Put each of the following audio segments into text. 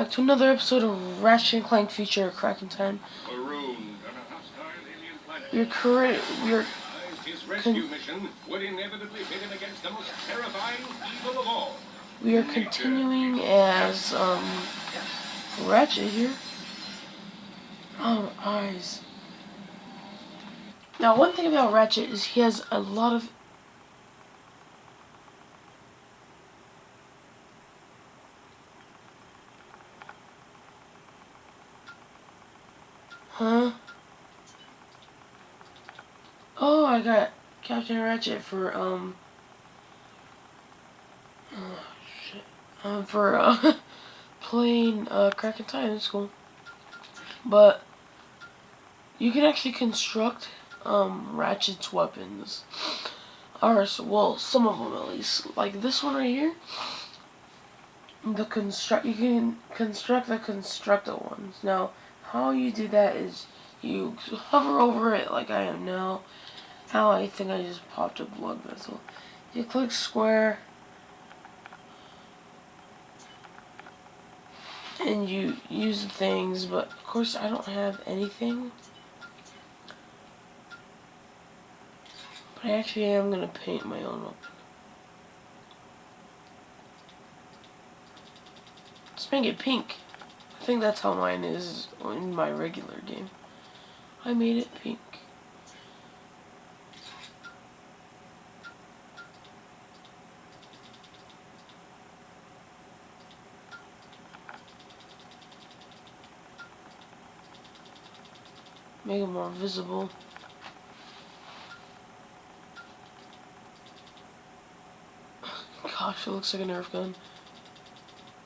back to another episode of Ratchet and Clank feature Cracking Time. Your current we are continuing as Ratchet here. Oh, eyes. Now, one thing about Ratchet is he has a lot of Oh, I got Captain Ratchet for playing Cracking Time in school. But you can actually construct Ratchet's weapons. Or, well, some of them at least. Like this one right here. You can construct the Constructo ones. Now, how you do that is you hover over it like I am now. How I think I just popped a blood vessel. You click square. And you use the things, but of course I don't have anything. But I actually am going to paint my own weapon. Let's make it pink. I think that's how mine is in my regular game. I made it pink. Make it more visible. Gosh, it looks like a Nerf gun.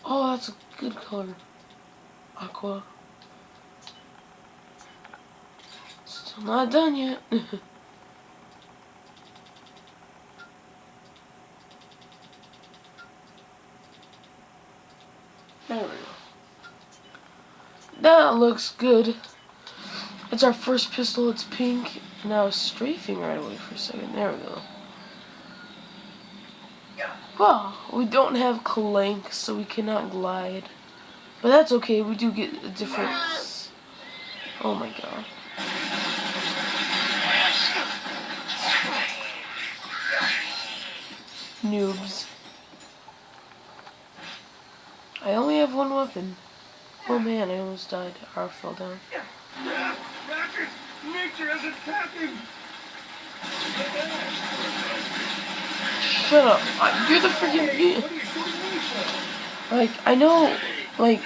Oh, that's a good color. Aqua. Still not done yet. There we go. That looks good. It's our first pistol, it's pink. Now it's strafing right away for a second. There we go. Well, we don't have Clank, so we cannot glide. But that's okay, we do get a different... Oh my god. Noobs. I only have one weapon. Oh man, I almost died. Or fell down. Ratchet! Nature is attacking! Shut up. You're the freaking... Like, I know, like,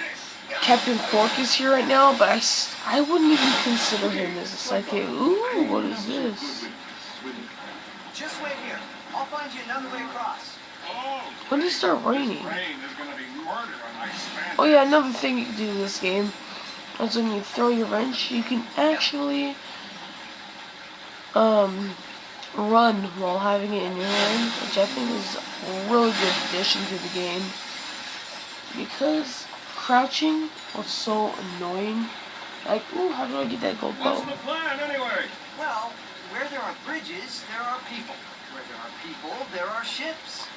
Captain Quark is here right now, but I wouldn't even consider him as a sidekick. Ooh, what is this? Just wait here. I'll find you another way across. When did it start raining? Oh yeah, another thing you can do in this game is when you throw your wrench, you can actually run while having it in your hand, which I think is a really good addition to the game. Because crouching was so annoying. Like, ooh, how do I get that gold bow? What's the plan anyway? Well, where there are bridges, there are people. Where there are people, there are ships.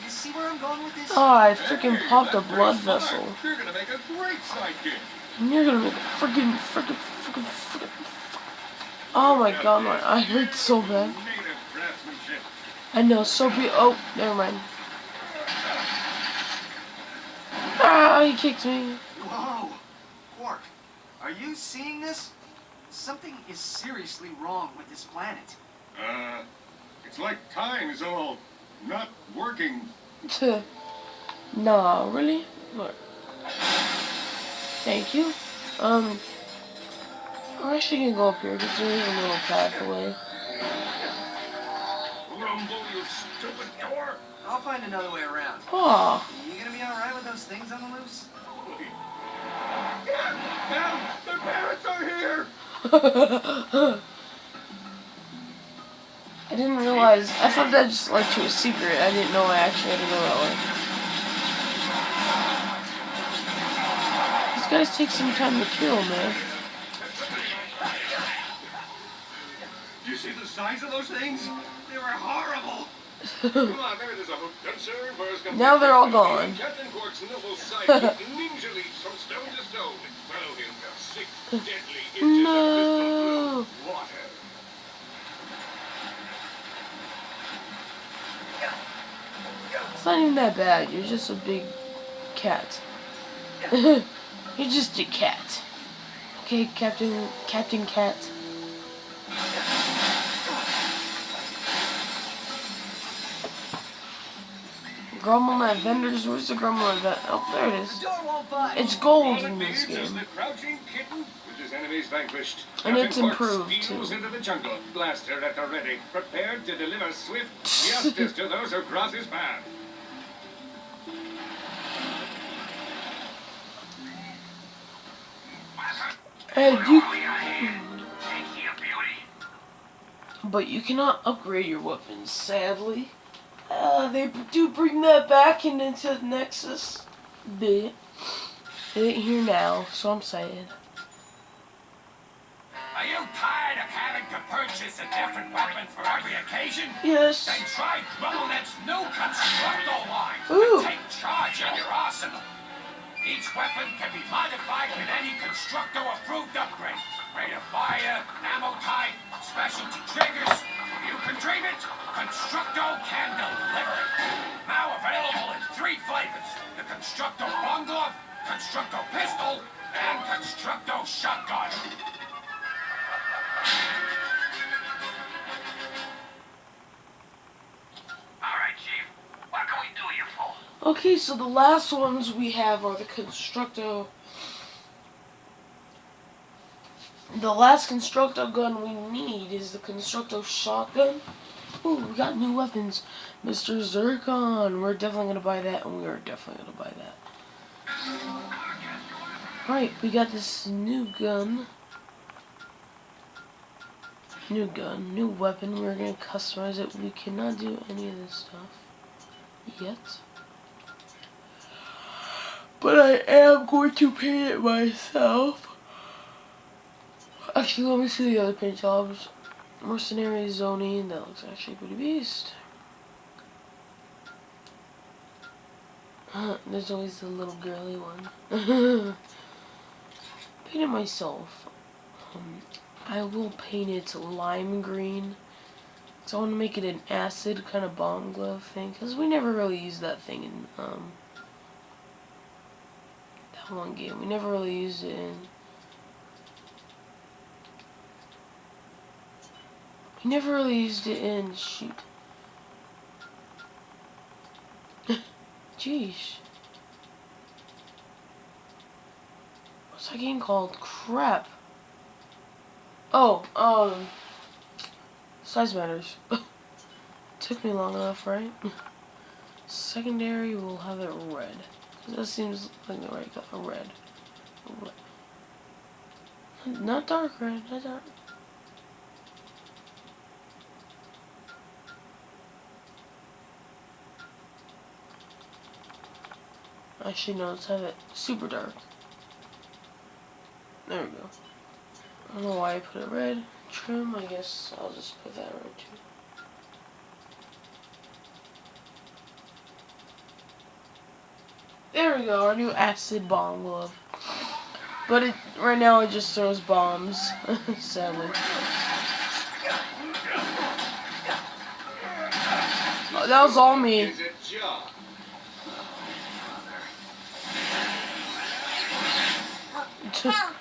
You see where I'm going with this? Oh, I freaking popped a blood vessel. You're gonna make a great sidekick. And you're gonna make a freaking. Oh my god, my eye hurts so bad. I know, so be. Oh, never mind. Ah, he kicked me. Whoa! Quark, are you seeing this? Something is seriously wrong with this planet. It's like time is all not working. Nah, really? Look. Thank you. I'm actually gonna go up here because there is a little path away. Rumble, you stupid door! I'll find another way around. Aw. You gonna be alright with those things on the loose? Madam, their parents are here! I didn't realize. I thought that just led to a secret. I didn't know I actually had to go that way. These guys take some time to kill, man. Do you see the size of those things? They were horrible. Come on, there it is a hook. Don't serve, where's gonna Now be they're all Captain gone. Captain Quark's noble sidekick ninja leaps from stone to stone. Follow him for 6 deadly inches of crystal No. blue water. It's not even that bad. You're just a big cat. You're just a cat. Okay, Captain Cat. Grumble at vendors. Where's the grumble at that? Oh, there it is. The door won't budge. It's gold All it in this needs is game. the crouching kitten with his enemies vanquished. And Captain it's Quark improved, steals too. into the jungle, blaster at the ready, prepared to deliver swift justice to those who cross his path. Hey, you. But you cannot upgrade your weapons, sadly. They do bring that back into the Nexus bit. It ain't here now, so I'm saying. Are you tired of having to purchase a different weapon for every occasion? Yes. Then try Grownet's new Constructo line Ooh. and take charge of your arsenal. Each weapon can be modified with any Constructo-approved upgrade. Rate of fire, ammo type, specialty triggers. You can dream it, Constructo can deliver it. Now available in 3 flavors. The Constructo Long Glove, Constructo Pistol, and Constructo Shotgun. Alright, Chief. What can we do you for? Okay, so the last ones we have are the Constructo. The last Constructo gun we need is the Constructo shotgun. Ooh, we got new weapons. Mr. Zircon. We're definitely gonna buy that, and we are definitely gonna buy that. Alright, we got this new gun. New weapon. We're gonna customize it. We cannot do any of this stuff yet. But I am going to paint it myself. Actually, let me see the other paint jobs. Mercenary zoning. That looks actually pretty beast. There's always the little girly one. Paint it myself. I will paint it lime green. So I want to make it an acid kind of bomb glove thing. Because we never really used that thing in that one game. We never really used it in... We never really used it in... Shoot. Jeez. What's that game called? Crap. Oh, size matters. Took me long enough, right? Secondary, we'll have it red. That seems like the right color. Red. Not dark red, not dark. Actually, no, let's have it super dark. There we go. I don't know why I put it red. Trim, I guess I'll just put that red too. There we go, our new acid bomb glove. But it right now it just throws bombs, sadly. Oh, that was all me. Is it job? Help!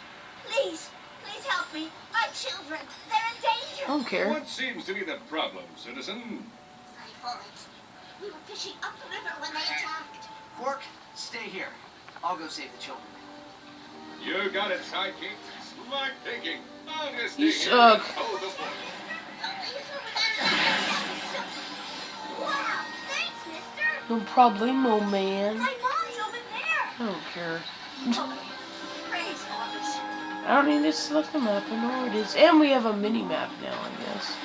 Please! Please help me! My children! They're in danger! I don't care. What seems to be the problem, citizen? My fault. We were fishing up the river when they attacked. Quark, stay here. I'll go save the children. You got it, sidekick. Smart thinking. Honest You thinking. suck. Hold the fort. Wow! Thanks, mister! No problemo, man. My mom's over there! I don't care. Oh, praise Father. I don't need to select the map, I know where it is. And we have a mini map now, I guess.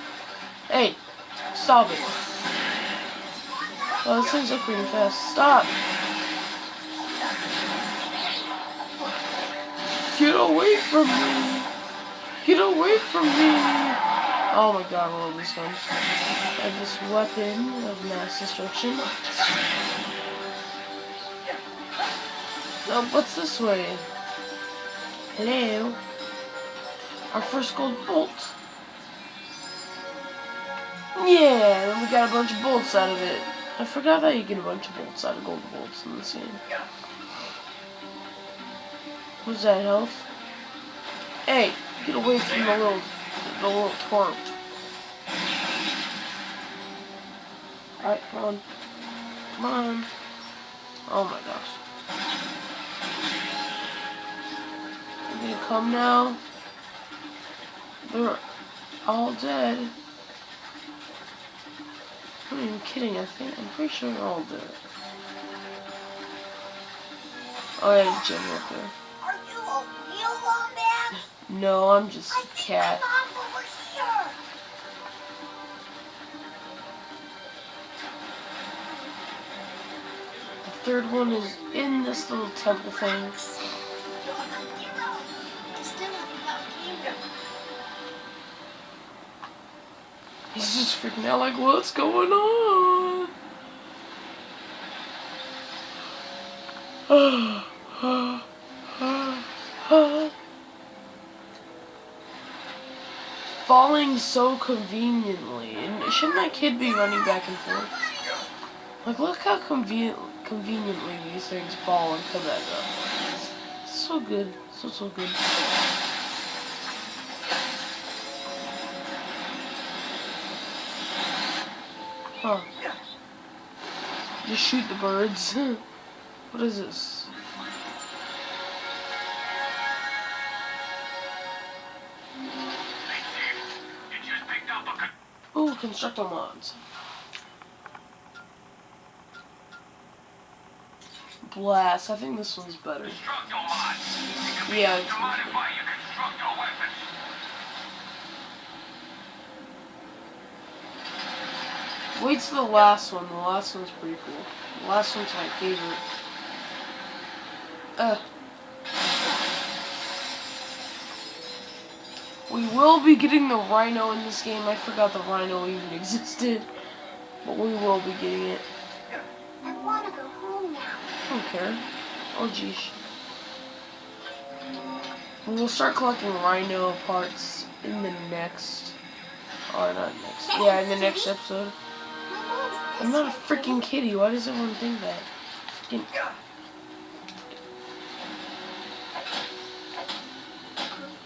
Hey, stop it. Oh, this thing's up pretty fast. Stop. Get away from me. Get away from me. Oh my god, I love this gun. I have this weapon of mass destruction. Oh, what's this way? Hello? Our first gold bolt. Yeah, then we got a bunch of bolts out of it. I forgot that you get a bunch of bolts out of gold bolts in this game. What's that, health? Hey, get away from the little twerp. Alright, come on. Come on. Oh my gosh. You gonna come now? They're all dead. I'm not even kidding, I'm pretty sure they're all dead. Oh yeah, there's Jim up there. Are you a real wombat? No, I'm just I a think cat. my mom's over here. The third one is in this little temple thing. You're a hero. You still haven't got a kingdom. He's just freaking out like, what's going on? Falling so conveniently. And shouldn't that kid be running back and forth? Like, look how conveniently these things fall and come back up. So good. So good. Huh. Just shoot the birds. What is this? Ooh, Constructo mods. Blast. I think this one's better. Yeah, it's better. Wait till the last one. The last one's pretty cool. The last one's my favorite. We will be getting the rhino in this game. I forgot the rhino even existed. But we will be getting it. I want to go home now. I don't care. Oh, geez. We'll start collecting rhino parts in the next... Or not next. Yeah, in the next episode. My mom's I'm not a freaking kitty. Why does everyone think that? Freaking...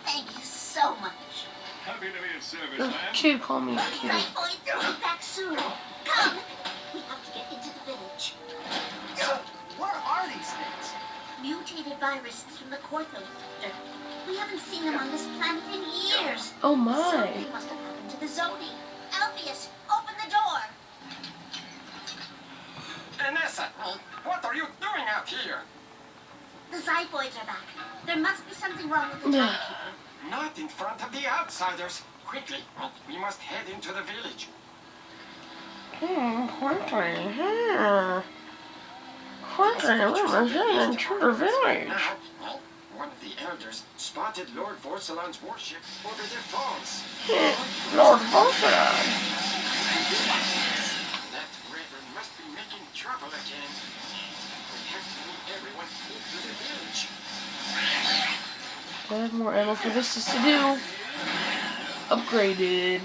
Thank you so much. Happy to be of service, ma'am. Kid, call me a kitty. Right, boys, we'll be back soon. Come. We have to get into the village. So, what are these things? Mutated viruses from the Cortho sector. We haven't seen them on this planet in years. Oh my. Something must have happened to the Zodi. Alpheus, open the door. Vanessa, what are you doing out here? The Zyphoids are back. There must be something wrong with the timekeeper. Not in front of the outsiders. Quickly, we must head into the village. Quickly, here. Quickly, we must head into the village. Now, one of the elders spotted Lord Vorsalon's warship over the falls. Lord Voltron. That reverend must be making trouble again. We have to move everyone into the village. I have more ammo for this is to do. Upgraded.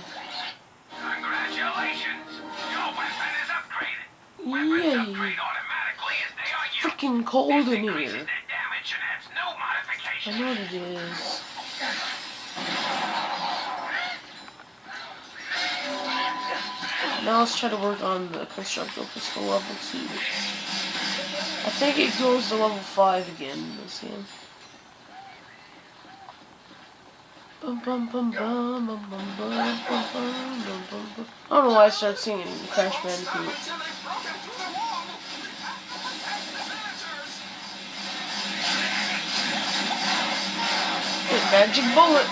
Congratulations! Your weapon is upgraded. Yay. Automatically as they are used. Freaking cold in here. Their damage and has no modification. I know what it is. Now let's try to work on the Constructo pistol level 2. I think it goes to level 5 again in this game. Bum, bum, bum, bum, bum, bum, bum, bum, bum, bum, bum. I don't know why I started singing Crash Bandicoot. Magic bullet!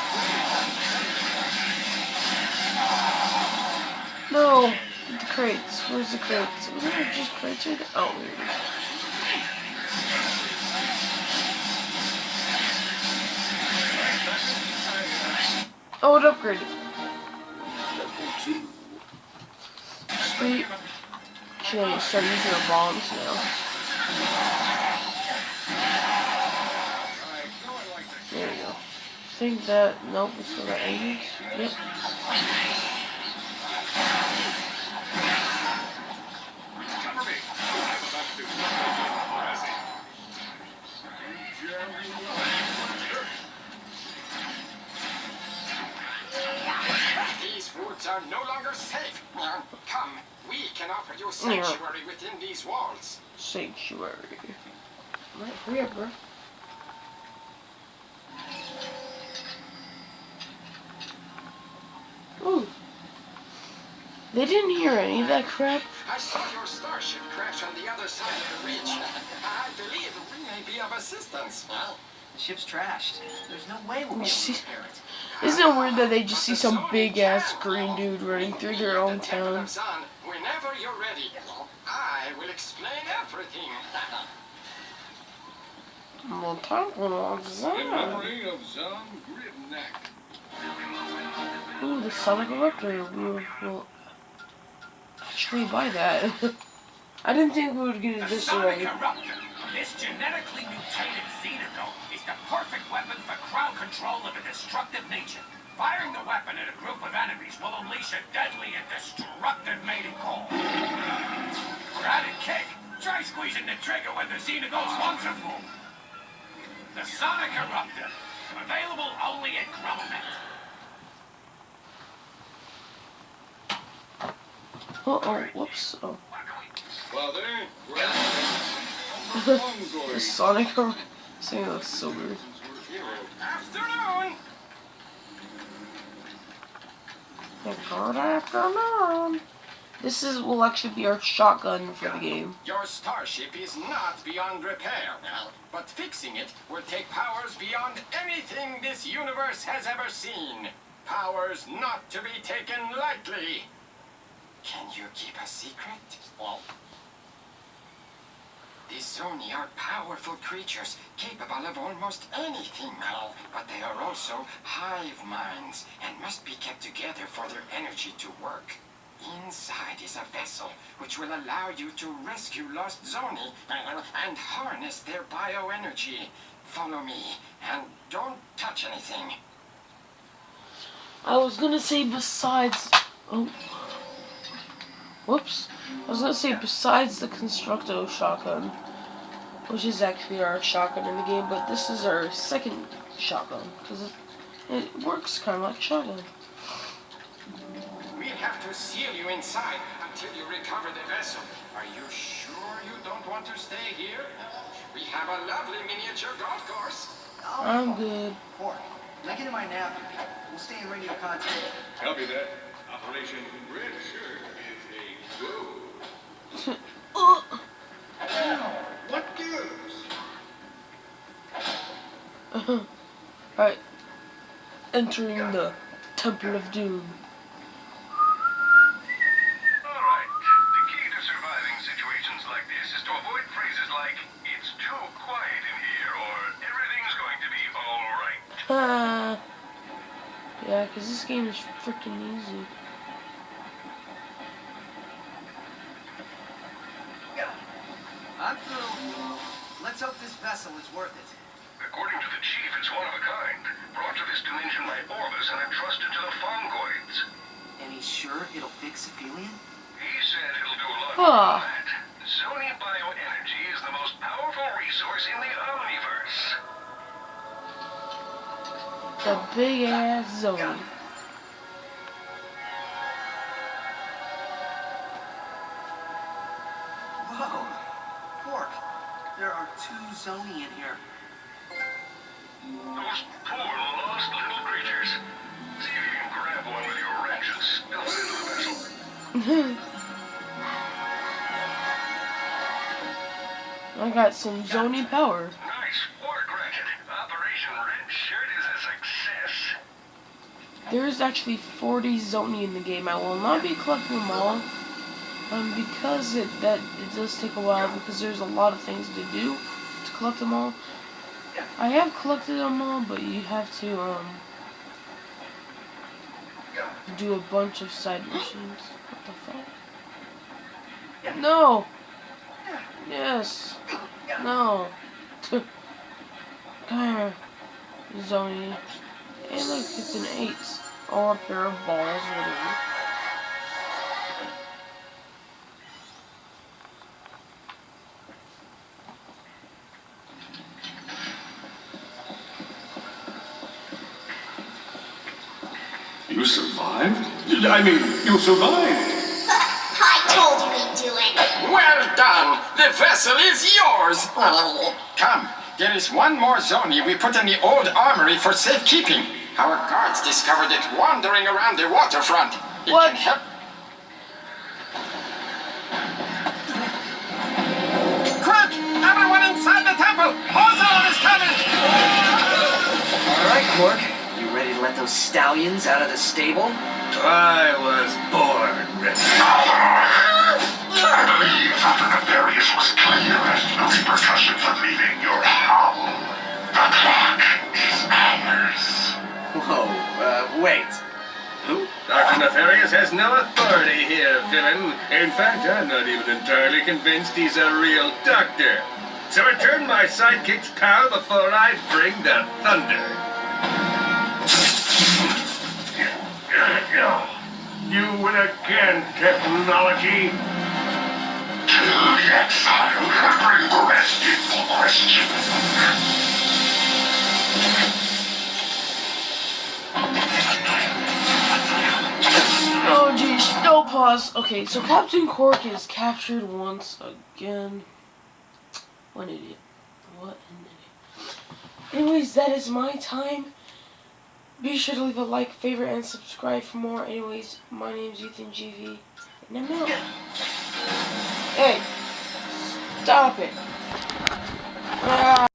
No! The crates. Where's the crates? Wasn't there just crates right there? Oh, here it is. Oh, it upgraded. 2. Sweet. Should I start using our bombs now? There we go. I think that, nope, it's still got enemies. Yep. These woods are no longer safe. Come, we can offer you sanctuary within these walls. Sanctuary. Right, hurry up, bro. Ooh. They didn't hear any of that crap. I saw your starship crash on the other side of the ridge. I believe we may be of assistance. Well, the ship's trashed. There's no way we'll be able to repair it. Isn't it weird that they just see some big ass green dude running through their own town? Whenever you're ready, I will explain everything. Well, talking of In Zan. memory of Zan Gridnack. Ooh, the Sonic Eruptor. We will actually buy that. I didn't think we would get it The this Sonic way. Eruptor, this genetically mutated xenodome, is the perfect weapon for crowd control of a destructive nature. Firing the weapon at a group of enemies will unleash a deadly and destructive mating call. For added kick, try squeezing the trigger when the xenodome's lungs are full. The Sonic Eruptor, available only at Gromet. Uh-oh, whoops. Oh. Father, we're The Sonic Eruptor. This thing looks so weird. Afternoon! Good afternoon. This will actually be our shotgun for the game. Your starship is not beyond repair, but fixing it will take powers beyond anything this universe has ever seen. Powers not to be taken lightly. Can you keep a secret? Well, these Zoni are powerful creatures, capable of almost anything, but they are also hive minds and must be kept together for their energy to work. Inside is a vessel which will allow you to rescue lost Zoni and harness their bioenergy. Follow me and don't touch anything. I was gonna say besides... Oh. Whoops. I was gonna say besides the Constructo shotgun, which is actually our shotgun in the game, but this is our second shotgun, because it works kind of like a shotgun. We'll have to seal you inside until you recover the vessel. Are you sure you don't want to stay here? We have a lovely miniature golf course. I'm good. Pork, now get in my napkin. We'll stay in radio contact. Copy that. Operation Red Shirt is a go. Now, what gives? Alright. Entering the Temple of Doom. Alright, the key to surviving situations like this is to avoid phrases like, it's too quiet in here, or everything's going to be alright. Yeah, because this game is freaking easy. I'm through. Let's hope this vessel is worth it. According to the chief, it's one of a kind, brought to this dimension by Orbis and entrusted to the Fongoids. And he's sure it'll fix Aphelion? He said he'll do a lot Huh. more than that. Zoni bioenergy is the most powerful resource in the Omniverse. The big ass Zoni. Whoa! Pork, there are 2 Zoni in here. Those poor, lost little creatures. See if you can grab one with your wrench and spill it into the vessel. I got some Zoni power. Nice work, Ratchet. Operation Red Shirt is a success. There is actually 40 Zoni in the game. I will not be collecting them all. Because it does take a while, because there's a lot of things to do to collect them all. I have collected them all, but you have to do a bunch of side missions. What the fuck? No! Yes! No! Come here, Zony. Hey look, it's an 8. Or a pair of balls, whatever. You survived? I mean, you survived. I told you he'd do it. Well done! The vessel is yours! Come, there is one more Zony we put in the old armory for safekeeping. Our guards discovered it wandering around the waterfront. It What? can help. Quick! Everyone inside the temple! Ozone is coming! All right, Quark. You ready to let those stallions out of the stable? I was born ready. I believe Dr. Nefarious was clear as to the repercussions of leaving your home. The clock is ours. Whoa, wait. Who? Dr. Nefarious has no authority here, villain. In fact, I'm not even entirely convinced he's a real doctor. So return my sidekick's power before I bring the thunder. You win again, technology. Kill the exile and bring the rest in for question. Oh geez, no pause. Okay, so Captain Quark is captured once again. What an idiot. What an idiot. Anyways, that is my time. Be sure to leave a like, favorite, and subscribe for more. Anyways, my name's Ethan GV, and I'm out. Hey, stop it. Ah.